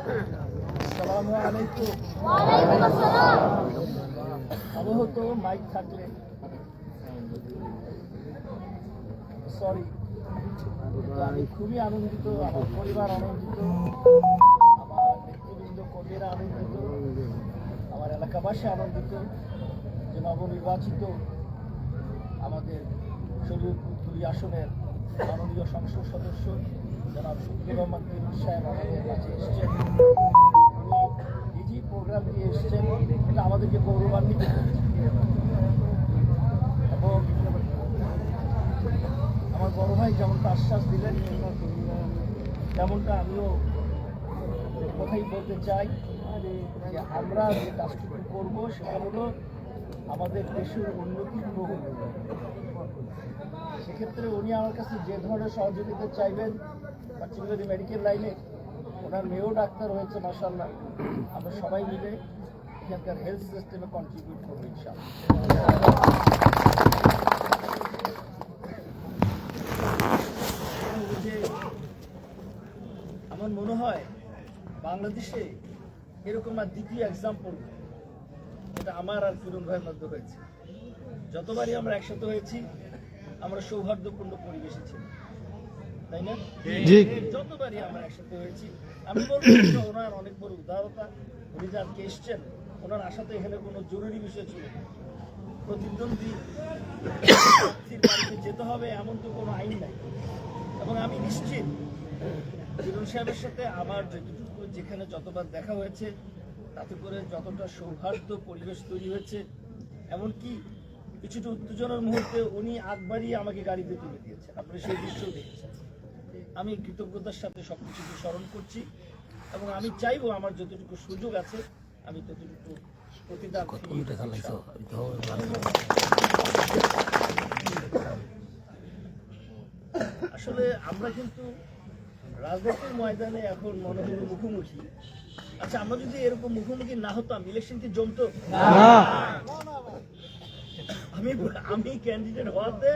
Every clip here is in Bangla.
আসসালামু আলাইকুম। ওয়ালাইকুম আসসালাম। আমি হতো মাইক থাকলে সরি, আমি খুবই আনন্দিত, আমার পরিবার আনন্দিত, আমার নেতৃবৃন্দ কর্মীরা আনন্দিত, আমার এলাকাবাসী আনন্দিত যে নবনির্বাচিত আমাদের শরীয়তপুর 2 আসনের মাননীয় সংসদ সদস্য জনাব শফিকুর রহমান তিরুল সাহেব আমাদের কাছে এসছেন। উনি নিজেই প্রোগ্রাম দিয়ে এসছেন, এটা আমাদেরকে গৌরবান্বিত করেছে। এবং আমার বড় ভাই যেমনটা আশ্বাস দিলেন তেমনটা আমিও কথাই বলতে চাই যে আমরা যে কাজটুকু করবো সেটা হলো আমাদের দেশের উন্নতির প্রভাব। সেক্ষেত্রে উনি আমার কাছে যে ধরনের সহযোগিতা চাইবেন, পার্টিকুলারলি মেডিকেল লাইনে ওনার মেয়েও ডাক্তার হয়েছে মাশাআল্লাহ, আমরা সবাই মিলে এখানকার হেলথ সিস্টেমে কন্ট্রিবিউট করবো ইনশাআল্লাহ। আমার মনে হয় বাংলাদেশে এরকম আর দ্বিতীয় এক্সাম্পল এটা আমার আর কিরণ ভাইয়ের মধ্যে হয়েছে। যতবারই আমরা একসাথে হয়েছি আমরা সৌহার্দ্যপূর্ণ পরিবেশে ছিলাম, তাই না? যতবারই আমরা একসাথে হয়েছি আমি বলবো ওনার অনেক বড় উদারতা। উনি যে আজকে এসছেন, ওনার আসাতে এখানে কোনো জরুরি বিষয় ছিল না। প্রতিদ্বন্দ্বী বাড়িতে যেতে হবে এমন তো কোনো আইন নাই। এবং আমি নিশ্চিত কিরণ সাহেবের সাথে আমার যেটুকু যেখানে যতবার দেখা হয়েছে তাতে করে যতটা সৌহার্দ্য পরিবেশ তৈরি হয়েছে, এমনকি কিছুটা উত্তেজনার মুহূর্তে উনি আগবাড়িয়ে আমাকে গাড়িতে তুলে দিয়েছেন, আপনি সেই দৃশ্যও দেখেছেন। আমি কৃতজ্ঞতার সাথে সবকিছুকে স্মরণ করছি এবং আমি চাইবো আমার যতটুকু সুযোগ আছে আমি ততটুকু প্রতিদান। আসলে আমরা কিন্তু রাজনীতির ময়দানে এখন মনে হলো মুখোমুখি। আচ্ছা, আমরা যদি এরকম মুখোমুখি না হতাম ইলেকশন কি জমতো? আমি ক্যান্ডিডেট হওয়াতে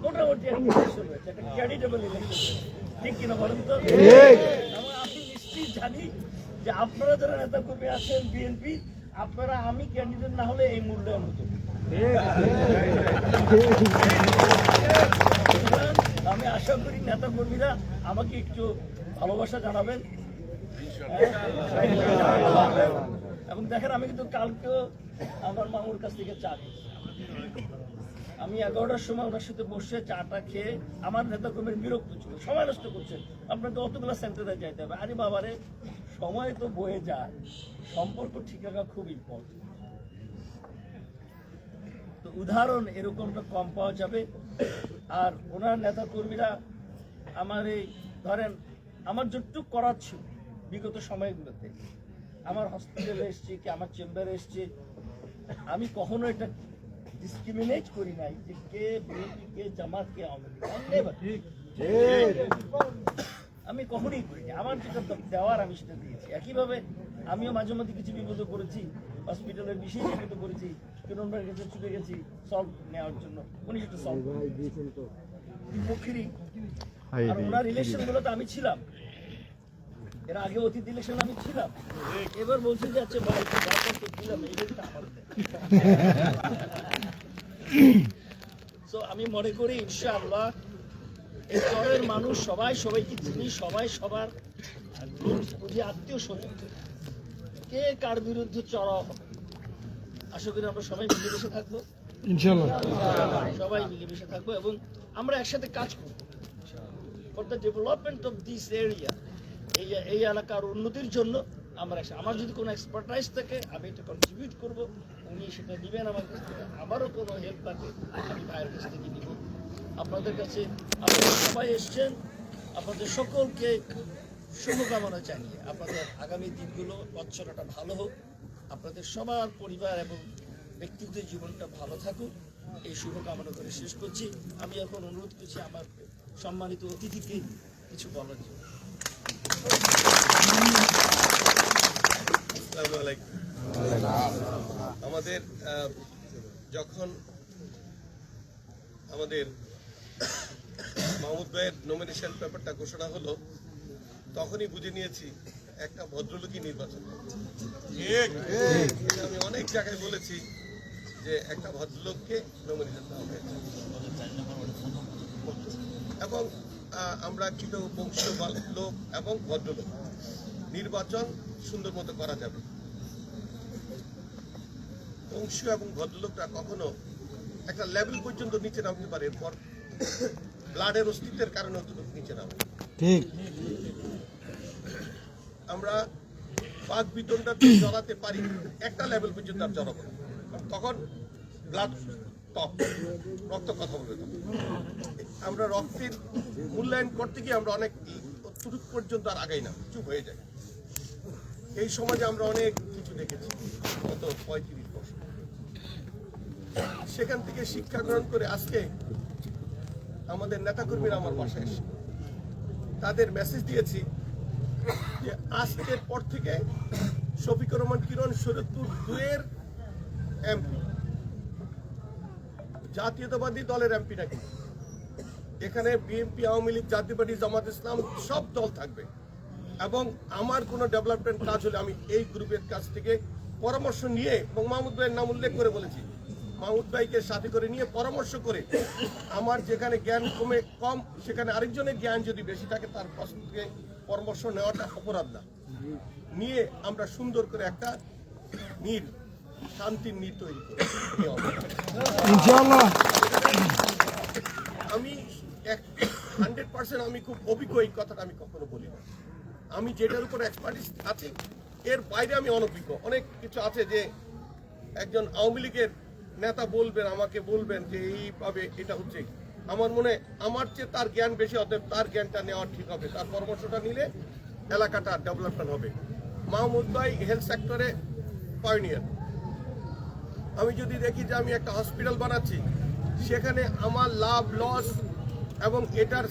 মোটামুটি একটা ইলেকশন হয়েছে, একটা ক্যান্ডিডেবল ইলেকশন, ঠিক কিনা বলেন তো? এবং আমি নিশ্চিত জানি যে আপনারা যারা নেতা কর্মী আছেন বিএনপি, আপনারা আমি ক্যান্ডিডেট না হলে এই মূল্যায়ন হতো। আমি আশা করি নেতা কর্মীরা আমাকে একটু ভালোবাসা জানাবেন। এবং দেখেন আমি কিন্তু কালকেও আমার মামুর কাছ থেকে চা খেয়েছি। আমি 11টার সময় ওনার সাথে বসে চাটা খেয়ে আমার নেতা কর্মীর বিরক্ত ছিল, সময় নষ্ট করছেন, আপনাকে অতগুলো সেন্টারে যাইতে হবে। আরে বাবারে, সময় তো বয়ে যায়, সম্পর্ক ঠিক রাখা খুব ইম্পর্টেন্ট। তো উদাহরণ এরকমটা কম পাওয়া যাবে। আর ওনার নেতা কর্মীরা আমার এই ধরেন আমার যতটুকু করার ছিল বিগত সময়গুলোতে, আমার হসপিটালে এসছি কি আমার চেম্বারে এসছি, আমি কখনো এটা ডিসক্রিমিনেট করি নাই যে কে বিএনপি, কে জামাত, কে আওয়ামী লীগ। আমি কখনোই করিনি। আমার যেটা দেওয়ার আমি সেটা দিয়েছি। একইভাবে আমিও মাঝে মধ্যে কিছু বিপদে পড়েছি, হসপিটালের বিশেষ বিপদে পড়েছি, কিরণ ভাইয়ের কাছে ছুটে গেছি সলভ নেওয়ার জন্য, উনি সেটা সলভ পক্ষেরই। আর ওনার ইলেকশন গুলোতে আমি ছিলাম, এর আগে অতীত ইলেকশন আমি ছিলাম, এবার বলছি যে আচ্ছা ভাই ছিলাম এইটা আমার। তো আমি মনে করি ইনশাআল্লাহ এই স্তরের মানুষ সবাই সবাইকে চিনি, সবাই সবার বুঝি আত্মীয় স্বজন, কে কার বিরুদ্ধে চড়াও হবে। আশা করি আমরা সবাই মিলেমিশে থাকবো ইনশাআল্লাহ, সবাই মিলেমিশে থাকবো এবং আমরা একসাথে কাজ করবো for the development of this area. এই এলাকার উন্নতির জন্য আমরা আমার যদি কোনো এক্সপার্টাইজ থাকে আমি এটা কন্ট্রিবিউট করবো, উনি সেটা দিবেন আমার কাছ থেকে। আমারও কোনো হেল্প থাকে আমি ভাইয়ের কাছ থেকে দিব। আপনাদের কাছে আপনারা সবাই এসছেন, আপনাদের সকলকে শুভকামনা জানিয়ে আপনাদের আগামী দিনগুলো বছরটা ভালো হোক, আপনাদের সবার পরিবার এবং ব্যক্তিগত জীবনটা ভালো থাকুক, এই শুভকামনা করে শেষ করছি। আমি এখন অনুরোধ করছি আমার সম্মানিত অতিথিকে কিছু বলার জন্য। আমাদের যখন আমাদের মাহমুদ ভাইয়ের নমিনেশন পেপারটা ঘোষণা হলো তখনই বুঝে নিয়েছি একটা ভদ্রলোকই নির্বাচন করবে। এটা আমি অনেক জায়গায় বলেছি যে একটা ভদ্রলোককে নমিনেশন দেওয়া হয়েছে এবং আমরা কিন্তু বংশীয় লোক এবং ভদ্রলোক নির্বাচন সুন্দর মতো করা যাবে। বংশীয় এবং ভদ্রলোকটা কখনো একটা লেভেল পর্যন্ত নিচে নামতে পারে, এরপর ব্লাডের অস্তিত্বের কারণে অতটুকু নিচে নামে। ঠিক আমরা বাঘ বিতনটা জড়াতে পারি একটা লেভেল পর্যন্ত আর জড়াবো না, তখন ব্লাড টপ, রক্ত কথা বলবে। আমরা রক্তের মূল্যায়ন করতে গিয়ে আমরা অনেক অতটুকু পর্যন্ত আর আগাই না, চুপ হয়ে যায়। এই সমাজে আমরা অনেক কিছু দেখেছি গত 35 বছর। সেখান থেকে শিক্ষা গ্রহণ করে আজকে আমাদের নেতাকর্মীরা আমার বাসায় এসে তাদের মেসেজ দিয়েছি যে আজকের পর থেকে শফিকুর রহমান কিরণ শরীয়তপুর 2-এর এমপি, জাতীয়তাবাদী দলের এমপি নাকি। এখানে বিএনপি, আওয়ামী লীগ, জাতীয় পার্টি, জামাত ইসলাম সব দল থাকবে এবং আমার কোনো ডেভেলপমেন্ট কাজ হলে আমি এই গ্রুপের কাছ থেকে পরামর্শ নিয়ে, এবং মাহমুদ ভাইয়ের নাম উল্লেখ করে বলেছি, মাহমুদ ভাইকে সাথে করে নিয়ে পরামর্শ করে আমার যেখানে জ্ঞান কম সেখানে আরেকজনের জ্ঞান যদি বেশি থাকে তার কাছ থেকে পরামর্শ নেওয়াটা অপরাধ না, নিয়ে আমরা সুন্দর করে একটা নীড়, শান্তির নীড় তৈরি করি। আমি 100% আমি খুব অভিজ্ঞ, এই কথাটা আমি কখনো বলি না। আমি যেটার উপর এক্সপার্টিস আছে এর বাইরে আমি অনভিজ্ঞ। অনেক কিছু আছে যে একজন আওয়ামী লীগের নেতা বলবেন, আমাকে বলবেন যে এইভাবে এটা হচ্ছে, আমার মনে আমার চেয়ে তার জ্ঞান বেশি, অতএব তার জ্ঞানটা নেওয়া ঠিক হবে, তার পরামর্শটা নিলে এলাকাটা ডেভেলপমেন্ট হবে। মাহমুদ ভাই হেলথ সেক্টরে পায়োনিয়ার। আমি যদি দেখি যে আমি একটা হসপিটাল বানাচ্ছি, সেখানে আমার লাভ লস এবং এটার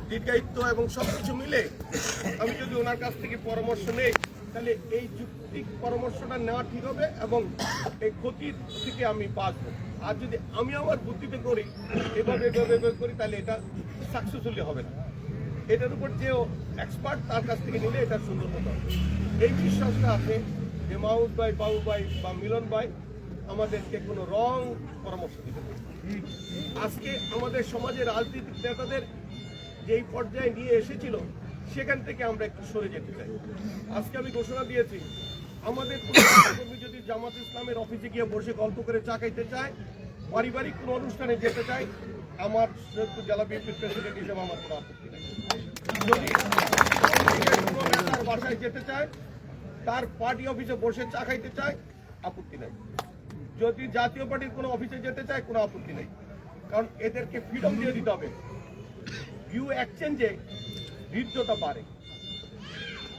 দীর্ঘায়িত্ব এবং সব কিছু মিলে আমি যদি ওনার কাছ থেকে পরামর্শ নেই, তাহলে এই যুক্তিক পরামর্শটা নেওয়া ঠিক হবে এবং এই ক্ষতির থেকে আমি বাঁচবো। আর যদি আমি আমার বুদ্ধিতে করি, এভাবে করি, তাহলে এটা সাকসেসফুলি হবে না। এটার উপর যে এক্সপার্ট তার কাছ থেকে নিলে এটা সুন্দর হতে হবে। এই বিশ্বাসটা আছে যে মাহমুদ ভাই, বাবু ভাই বা মিলন ভাই আমাদেরকে কোনো রং পরামর্শ দিতে পারে। আজকে আমাদের সমাজের রাজনৈতিক নেতাদের যেই পর্যায়ে নিয়ে এসেছিল সেখান থেকে আমরা একটু সরে যেতে চাই। আজকে আমি ঘোষণা দিয়েছি, আমাদের কর্মী যদি জামাত ইসলামের অফিসে গিয়ে বসে গল্প করে চা খাইতে চায়, পারিবারিক কোনো অনুষ্ঠানে যেতে চায়, আমার শরীয়তপুর জেলা বিএনপির প্রেসিডেন্ট হিসেবে আমার কোনো আপত্তি নেই। যদি কোনো নেতার বাসায় যেতে চায়, তার পার্টি অফিসে বসে চা খাইতে চায়, আপত্তি নেই। যদি জাতীয় পার্টির কোনো অফিসে যেতে চায়, কোনো আপত্তি নেই, কারণ এদেরকে ফ্রিডম দিয়ে দিতে হবে। ভিউ এক্সচেঞ্জে হৃদ্যতা বাড়ে।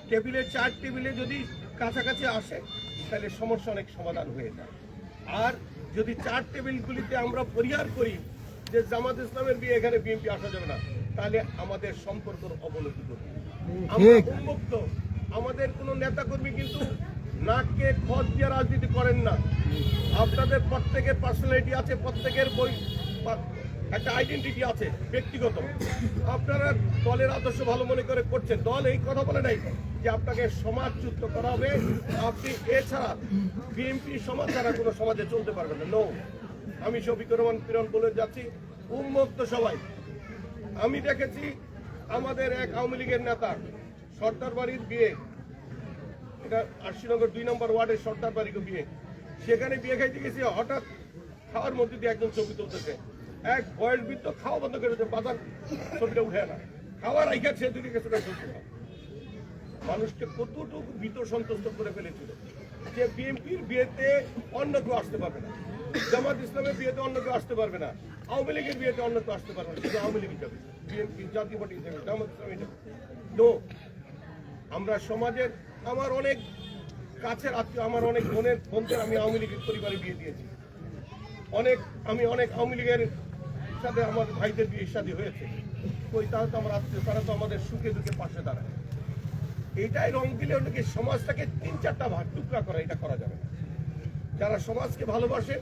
টেবিলে, চার টেবিলে যদি কাছাকাছি আসে, তাহলে সমস্যা অনেক সমাধান হয়ে যায়। আর যদি চার টেবিলগুলিতে আমরা পরিহার করি যে জামাত ইসলামের বিয়ে এখানে বিএনপি আসা যাবে না, তাহলে আমাদের সম্পর্কের অবনতি ঘটবে। আমরা উন্মুক্ত, আমাদের কোনো নেতাকর্মী কিন্তু নাককে খত দিয়ে রাজনীতি করেন না। আপনাদের প্রত্যেকের পার্সোনালিটি আছে, প্রত্যেকের একটা আইডেন্টিটি আছে ব্যক্তিগত। আপনারা দলের আদর্শ ভালো মনে করে করছেন, দল এই কথা বলে নাই যে আপনাকে সমাজচ্যুত করা হবে, আপনি এছাড়া বিএনপি সমাজ ছাড়া কোনো সমাজে চলতে পারবেন না। নো, আমি শফিকুর রহমান কিরণ বলে যাচ্ছি, উন্মুক্ত সবাই। আমি দেখেছি আমাদের এক আওয়ামী লীগের নেতা সর্দার বাড়ির বিয়ে, এটা আশিনগর 2 নম্বর ওয়ার্ডের সর্দার বাড়িকে বিয়ে, সেখানে বিয়ে খাইতে গেছি, হঠাৎ খাওয়ার মধ্যে দিয়ে একজন ছবি তুলতেছে, এক বয়স বৃদ্ধ খাওয়া বন্ধ করেছে, বাজার ছবিটা উঠে না, খাওয়ার আইকা সে দুটি গেছে মানুষকে কতটুকু ভীত সন্তুষ্ট করে ফেলেছিল যে বিএনপির বিয়েতে অন্য কেউ আসতে পারবে না, জামাত ইসলামের বিয়েতে অন্য কেউ আসতে পারবে না, আওয়ামী লীগের বিয়েতে অন্য কেউ আসতে পারবে না, শুধু আওয়ামী লীগই যাবে, বিএনপি জাতীয় পার্টি যাবে, জামাত ইসলামী যাবে। তো আমরা সমাজের, আমার অনেক কাছের আত্মীয়, আমার অনেক বোনদের আমি আওয়ামী লীগের পরিবারে বিয়ে দিয়েছি, আমি অনেক আওয়ামী লীগের সাথে আমার ভাইদের বিয়ে শাদী হয়েছে। ওই তারা তো আমার আত্মীয়, তারা তো আমাদের সুখে দুঃখে পাশে দাঁড়ায়। এইটাই রং দিলে ওটাকে সমাজটাকে 3-4টা ভাগ টুকরা করা, এটা করা যাবে না। যারা সমাজকে ভালোবাসে,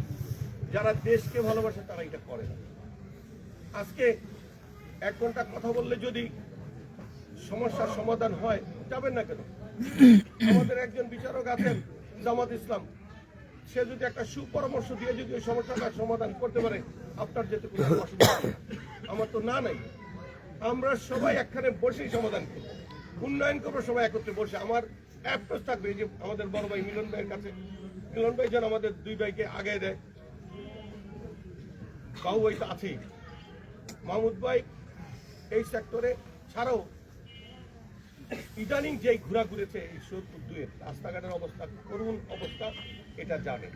যারা দেশকে ভালোবাসে, তারা এটা করে না। আজকে 1 ঘন্টা কথা বললে যদি সমস্যার সমাধান হয়, যাবেন না কেন? আমাদের একজন বিচারক আছেন জামাত ইসলাম, সে যদি একটা সুপরামর্শ দিয়ে যদি ওই সমস্যাটার সমাধান করতে পারে, আপনার যেতে কোনো অসুবিধা নেই। আমার তো না নাই। আমরা সবাই একখানে বসেই সমাধান করবো, উন্নয়ন করবো সবাই একত্রে বসে। আমার অ্যাপ্রোচ থাকবে যে আমাদের বড় ভাই মিলন ভাইয়ের কাছে, মিলন ভাই যেন আমাদের দুই ভাইকে আগে দেয়। বাবু ভাই তো আছেই, মাহমুদ ভাই এই সেক্টরে ছাড়াও ইদানিং যেই ঘোরা ঘুরেছে এই সোদপুর দুয়ের রাস্তাঘাটের অবস্থা, করুণ অবস্থা, এটা জানে।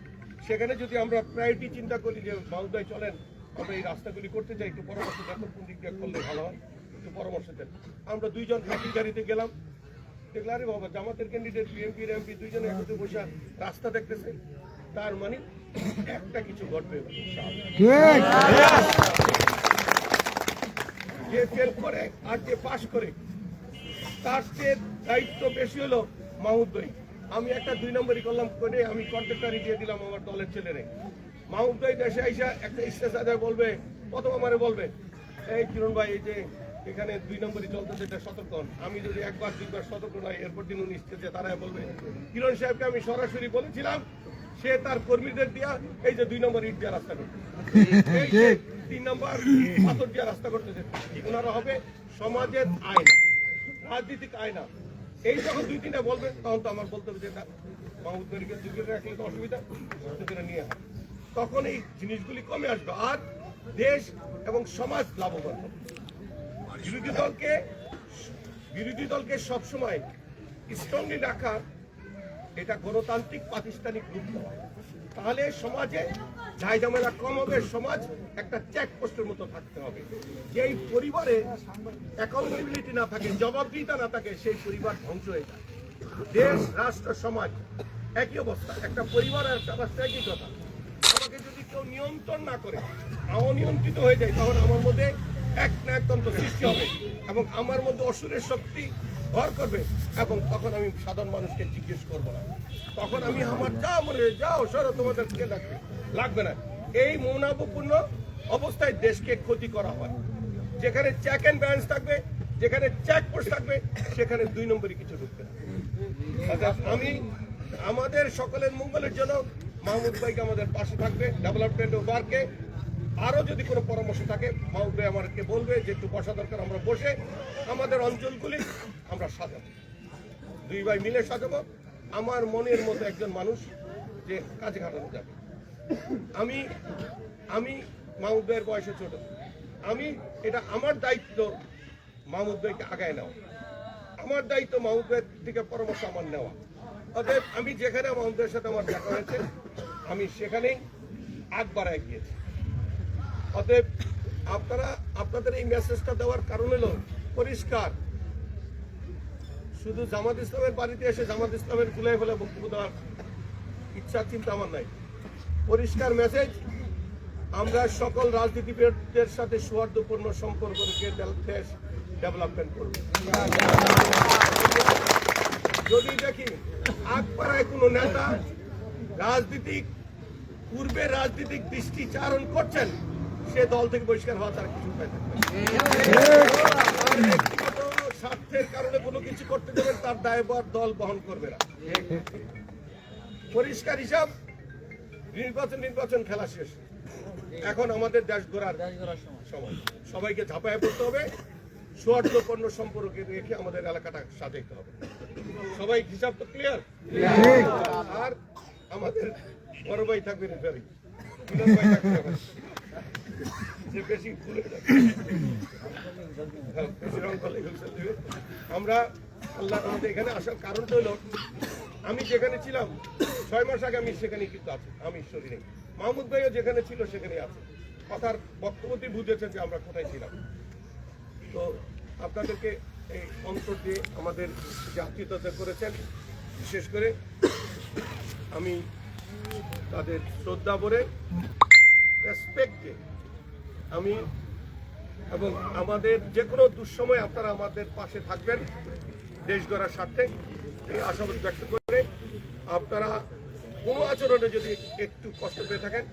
সেখানে যদি আমরা প্রায়োরিটি চিন্তা করি যে মাহমুদ ভাই চলেন আমরা এই রাস্তাগুলি করতে চাই, একটু পরামর্শ দেন কোন দিক দিয়ে করলে ভালো হয়, একটু পরামর্শ দেন। আমরা দুইজন একই গাড়িতে গেলাম, দেখলাম আরে বাবা জামাতের ক্যান্ডিডেট, বিএনপির এমপি দুইজনে একসাথে বসে রাস্তা দেখতেছে, তার মানে একটা কিছু ঘটবে। যে ফেল করে আর যে পাস করে তার চেয়ে দায়িত্ব বেশি হলো মাহমুদ ভাই। আমি একটা 2 নম্বরই করলাম করে আমি কন্ট্রাক্টারি দিয়ে দিলাম আমার দলের ছেলেরে। মাহমুদ ভাই দেশে আইসা একটা স্টেজ আদায় বলবে, প্রথম আমারে বলবে এই কিরণ ভাই এই যে এখানে 2 নম্বরই চলতেছে, এটা সতর্ক হন। আমি যদি একবার দুইবার সতর্ক নয়, এরপর দিন উনি স্টেজে তারাই বলবে কিরণ সাহেবকে আমি সরাসরি বলেছিলাম, সে তার কর্মীদের দিয়া এই যে 2 নম্বর ইট দিয়া রাস্তা করতে, এই যে 3 নম্বর পাথর দিয়া রাস্তা করতেছে, ওনারা হবে সমাজের আয়না, রাজনীতিক আয়না। এই যখন 2-3টা বলবেন তখন তো আমার বলতে হবে যে মাহমুদ ভাইকে যুগে রাখলে তো অসুবিধা, নিয়ে তখন এই জিনিসগুলি কমে আসবে আর দেশ এবং সমাজ লাভবান হবে। বিরোধী দলকে সবসময় স্ট্রংলি রাখা, এটা গণতান্ত্রিক প্রাতিষ্ঠানিক রূপ দেওয়া, তাহলে সমাজে ঝাই ঝামেলা কম হবে, সমাজ একটা চেকপোস্টের মতো থাকতে হবে। যেই পরিবারে অ্যাকাউন্টেবিলিটি না থাকে, জবাবদিহিতা না থাকে, সেই পরিবার ধ্বংস হয়ে যায়। দেশ, রাষ্ট্র, সমাজ একই অবস্থা, একটা পরিবার আর একটা রাষ্ট্র একই কথা। আমাকে যদি কেউ নিয়ন্ত্রণ না করে, অনিয়ন্ত্রিত হয়ে যায়, তখন আমার মধ্যে এক নায়কতন্ত্র সৃষ্টি হবে এবং আমার মধ্যে অসুরের শক্তি ভর করবে, এবং তখন আমি সাধারণ মানুষকে জিজ্ঞেস করবো না, তখন আমি আমার যা মনে যাও সরো তোমাদের কে লাগবে না। এই মৌনাবপূর্ণ অবস্থায় দেশকে ক্ষতি করা হয়। যেখানে চেক অ্যান্ড ব্যালেন্স থাকবে, যেখানে চেকপোস্ট থাকবে, সেখানে 2 নম্বরই কিছু ঢুকবে না। আমি আমাদের সকলের মঙ্গলের জন্য মাহমুদ ভাইকে আমাদের পাশে থাকবে, ডেভেলপমেন্ট ওয়ার্কে আরো যদি কোনো পরামর্শ থাকে মাহমুদ ভাই আমাদেরকে বলবে যে একটু বসা দরকার, আমরা বসে আমাদের অঞ্চলগুলি আমরা সাজাবো, 2 ভাই মিলে সাজাবো। আমার মনের মতো একজন মানুষ যে কাজে খাটানো যাবে। আমি মাহমুদ ভাইয়ের বয়সে ছোট, এটা আমার দায়িত্ব মাহমুদ ভাইকে আগায় নেওয়া, আমার দায়িত্ব মাহমুদ ভাইয়ের থেকে পরামর্শ আমার নেওয়া। অতএব আমি যেখানে মাহমুদ ভাইয়ের সাথে আমার দেখা হয়েছে, আমি সেখানেই আগ বাড়ায় গিয়েছি। অতএব আপনাদের এই মেসেজটা দেওয়ার কারণ হলো পরিষ্কার, শুধু জামাত ইসলামের বাড়িতে এসে জামাত ইসলামের গুলাই ফেলে বক্তব্য দেওয়ার ইচ্ছা চিন্তা আমার নাই। পরিষ্কার মেসেজ, আমরা সকল রাজনীতিবিদদের সাথে সৌহার্দ্যপূর্ণ সম্পর্ক রেখে দেশ ডেভেলপমেন্ট করব। যদি দেখি আগপাড়ায় কোনো নেতা রাজনীতিক দৃষ্টিচারণ করছেন, সে দল থেকে বহিষ্কার হওয়া তার কিছু উপায় থাকবে। ব্যক্তিগত স্বার্থের কারণে কোনো কিছু করতে দেবেন, তার দায়ভার দল বহন করবে না। পরিষ্কার হিসাব, নির্বাচন খেলা শেষ, এখন আমাদের দেশ গড়ার সময়। সবাইকে ঝাঁপায় পড়তে হবে, সৌহার্দ্যপূর্ণ সম্পর্ক রেখে আমাদের এলাকাটা সাজাইতে হবে। সবাই হিসাব তো ক্লিয়ার। আর আমাদের বড় ভাই থাকবে রেফারি, যে বেশি আমরা আল্লাহ আমাদের এখানে আসার কারণটা হলো, আমি যেখানে ছিলাম 6 মাস আগে আমি সেখানে কিন্তু আছি, আমি ঈশ্বরী নেই। মাহমুদ ভাইও যেখানে ছিল সেখানে আছে। কথার বক্তব্যটি বুঝেছেন যে আমরা কোথায় ছিলাম। তো আপনাদেরকে এই অন্তর দিয়ে আমাদের যে আত্মীয়তা করেছেন, বিশেষ করে আমি তাদের শ্রদ্ধা ভরে রেসপেক্টে আমি, এবং আমাদের যে কোনো দুঃসময় আপনারা আমাদের পাশে থাকবেন দেশ গড়ার স্বার্থে, এই আশাবাদ ব্যক্ত করে আপনারা কোনো আচরণে যদি একটু কষ্ট পেয়ে থাকেন,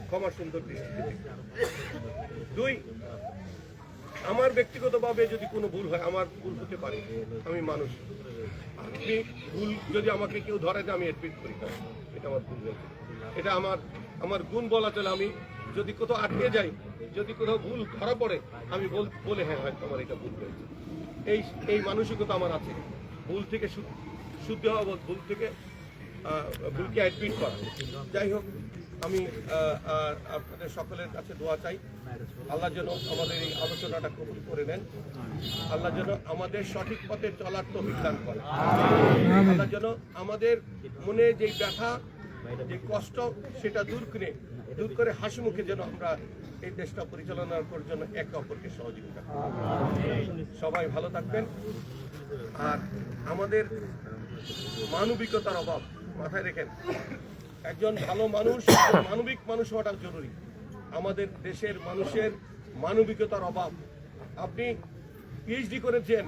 ক্ষমা সুন্দর দৃষ্টিতে। 2, আমার ব্যক্তিগতভাবে যদি কোনো ভুল হয়, আমার ভুল হতে পারে, আমি মানুষ। আপনি ভুল যদি আমাকে কেউ ধরে যে আমি অ্যাডমিট করি না, এটা আমার ভুল হয়েছে, এটা আমার গুণ বলা চলে। আমি যদি কোথাও আটকে যাই, যদি কোথাও ভুল ধরা পড়ে, আমি বলে হ্যাঁ হয়তো আমার এটা ভুল হয়েছে। এই মানসিকতা আমার আছে। ভুল থেকে শুদ্ধ হওয়া, ভুলকে অ্যাডমিট করা। যাই হোক, আমি আপনাদের সকলের কাছে দোয়া চাই, আল্লাহ যেন আমাদের এই আলোচনাটা কবুল করে নেন, আল্লাহ যেন আমাদের সঠিক পথে চলার তৌফিক দান করে, আল্লাহ যেন আমাদের মনে যে ব্যথা, যে কষ্ট, সেটা দূর করে হাসি মুখে যেন আমরা এই দেশটা পরিচালনা করার জন্য একে অপরকে সহযোগিতা করি। সবাই ভালো থাকবেন। আর আমাদের মানবিকতার অভাব মাথায় রেখেন। একজন ভালো মানুষ, মানবিক মানুষ হওয়াটা জরুরি। আমাদের দেশের মানুষের মানবিকতার অভাব। আপনি পিএইচডি করেছেন,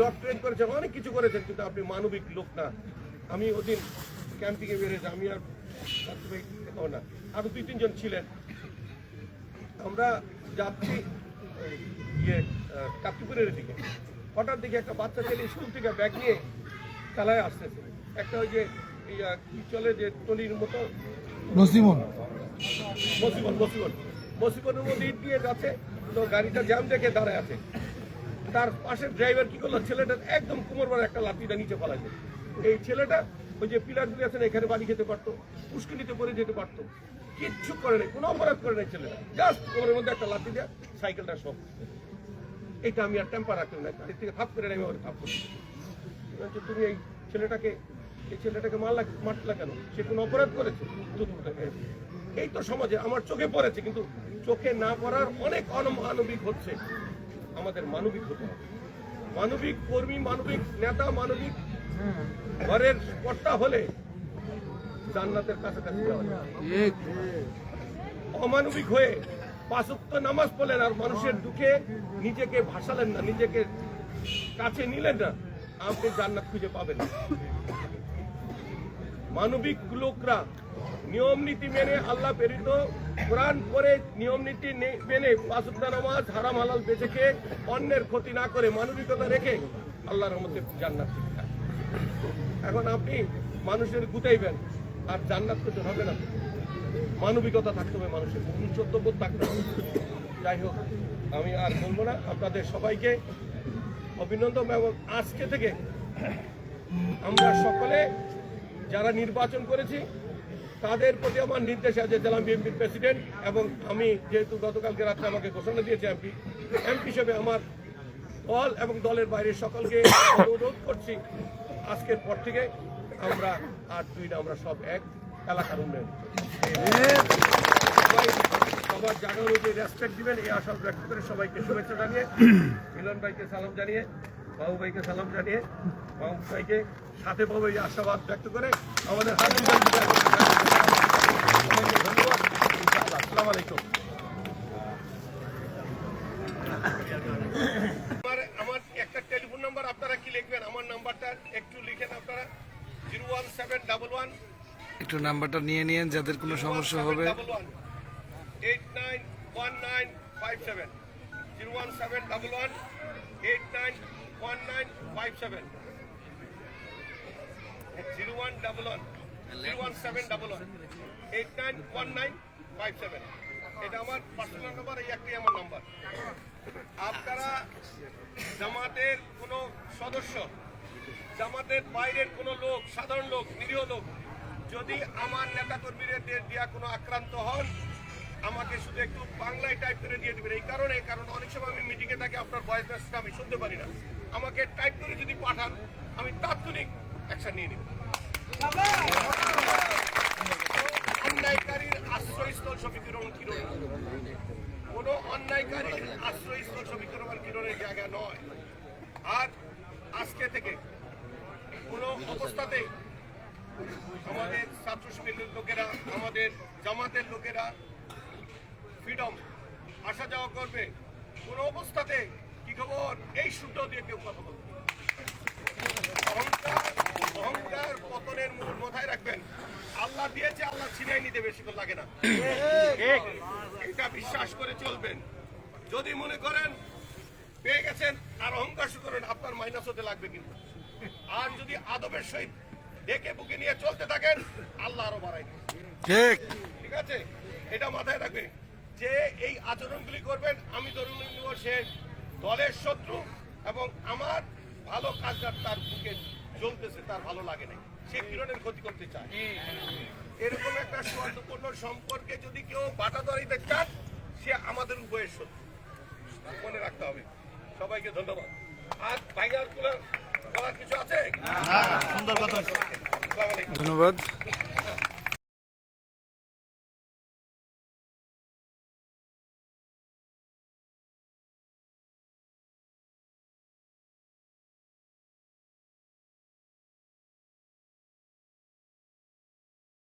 ডক্টরেট করেছেন, অনেক কিছু করেছেন, কিন্তু আপনি মানবিক লোক না। আমি ওদিন ক্যাম্পিংয়ে বেরিয়েছি, আমি আর না, আরো 2-3 জন ছিলেন। আমরা যাচ্ছি কাপ্তিপুরের দিকে, হঠাৎ দিকে একটা বাচ্চা ছেলে স্কুল থেকে ব্যাগ নিয়ে চালায় আসতেছে। একটা ওই যে কি চলে যে টলির মতো, মসিবনের মধ্যে ইট দিয়ে যাচ্ছে, তো গাড়িটা জ্যাম দেখে দাঁড়ায় আছে। তার পাশের ড্রাইভার কি করলো, ছেলেটা একদম কোমর বড় একটা লাঠিটা নিচে ফেলাইছে। এই ছেলেটা ওই যে পিলার গুলি আছে এখানে বাড়ি খেতে পারতো, পুষ্করিতে পরে যেতে পারতো, কিচ্ছু করে নাই, কোনো অপরাধ করে নাই ছেলেটা, জাস্ট কোমরের মধ্যে একটা লাঠি দিয়ে সাইকেলটা সব। এটা আমি আর টেম্পার রাখতে না, গাড়ি থেকে থাপ করে নেই, আমি থাপ করছি। তুমি এই ছেলেটাকে মারলা কেন? সে কোনো অপরাধ করেছে? এই তো সমাজে আমার চোখে পড়েছে, কিন্তু চোখে না পড়ার অনেক অমানবিক হচ্ছে। আমাদের মানবিক হতে হবে, মানবিক কর্মী, মানবিক নেতা, মানবিক ঘরের কর্তা হলে জান্নাতের কাছাকাছি যাওয়া যায়। অমানবিক হয়ে 5 ওয়াক্ত নামাজ পড়লেন আর মানুষের দুঃখে নিজেকে ভাসালেন না, নিজেকে কাছে নিলেন না, আপনি জান্নাত খুঁজে পাবেন না। মানবিক লোকরা নিয়ম নীতি মেনে, আল্লাহ প্রেরিত কোরআন পড়ে, নিয়ম নীতি মেনে 5 ওয়াক্ত নামাজ, হারাম হালাল বেঁচে খেয়ে, অন্যের ক্ষতি না করে, মানবিকতা রেখে আল্লাহর রহমতে জান্নাত। এখন আপনি মানুষের গুতাইবেন আর জান্নাত করতে হবে না। মানবিকতা থাকতে হবে, মানুষের চর্তব্য থাকতে হবে। যাই হোক, আমি আর বলবো না। আপনাদের সবাইকে অভিনন্দন। এবং আজকে থেকে আমরা সকলে যারা নির্বাচন করেছি তাদের প্রতি আমার নির্দেশ আছে, জেলা বিএনপির প্রেসিডেন্ট, এবং আমি যেহেতু গতকালকে রাত্রে আমাকে ঘোষণা দিয়েছে এমপি হিসেবে, আমার দল এবং দলের বাইরে সকলকে অনুরোধ করছি, আজকের পর থেকে আমরা আর দুই না, আমরা সব এক, এলাকার উন্নয়ন সবার জায়গা অনুযায়ী রেসপেক্ট দিবেন, এই আশা ব্যক্ত করে সবাইকে শুভেচ্ছা জানিয়ে, মিলন ভাইকে সালাম জানিয়ে, বাবু ভাইকে সালাম জানিয়ে, বাবু ভাইকে সাথে পাবো এই আশাবাদ ব্যক্ত করে আমাদের হাত ধন্যবাদ। আসসালামু আলাইকুম। আমার একটা টেলিফোন নাম্বার, আপনারা কি লিখবেন? আমার নাম্বারটা একটু লিখেন আপনারা, 01711 একটু নাম্বারটা নিয়ে নিন, যাদের কোনো সমস্যা হবে। 891957 01711 891957 01711 এটা আমার পার্সোনাল নাম্বার, এই একটাই আমার নাম্বার। আপনারা জামাতের কোনো সদস্য, জামাতের বাইরের কোনো লোক, সাধারণ লোক, নিরীহ লোক যদি আমার নেতা কর্মীদের দেওয়া কোনো আক্রান্ত হন, আমাকে শুধু একটু বাংলায় টাইপ করে দিয়ে দেবেন। কারণ অনেক সময় আমি মিটিংয়ে থাকি, আপনার ভয়েস মেসেজটা আমি শুনতে পারি না। আমাকে টাইপ করে যদি পাঠান, আমি তাৎক্ষণিক অ্যাকশন নিয়ে নিব। অন্যায়কারীর আশ্রয়স্থল সমীকরণ কিরণ, কোনো অন্যায়কারীর আশ্রয়স্থল সমীকরণ কিরণের জায়গা নয়। আর আজকে থেকে কোনো অবস্থাতে আমাদের ছাত্র শিবিরের লোকেরা, আমাদের জামাতের লোকেরা ফ্রিডম আসা যাওয়া করবে, কোনো অবস্থাতে কি খবর এই সূত্র দিয়ে কেউ কথা বলবে। অহংকার পতনের মূল মাথায় রাখবেন। আল্লাহ দিয়েছে, আল্লাহ ছিনিয়ে নিতে বেশিক্ষণ লাগে না, এটা বিশ্বাস করে চলবেন। যদি মনে করেন পেয়ে গেছেন আর অহংকার করেন, আপনার মাইনাস হতে লাগবে কিন্তু। আর যদি আদবের সহিত ডেকে বুকে নিয়ে চলতে থাকেন, আল্লাহ আরো বাড়াই দেবে। ঠিক। ঠিক আছে, এটা মাথায় রাখবে যে এই আচরণগুলি করবেন। আমি ধরুন নিব সে দলের শত্রু এবং আমার ভালো কাজটা তার বুকে জ্বলতেছে, তার ভালো লাগে না, সে কিরণের ক্ষতি করতে চায়। এরকম একটা সৌহার্দ্যপূর্ণ সম্পর্কে যদি কেউ বাটা ধরাইতে চান, সে আমাদের উভয়ের শত্রু, মনে রাখতে হবে। সবাইকে ধন্যবাদ। আর ভাইয়ার বলার কিছু আছে? সুন্দর কথা। আসসালামু আলাইকুম। ধন্যবাদ।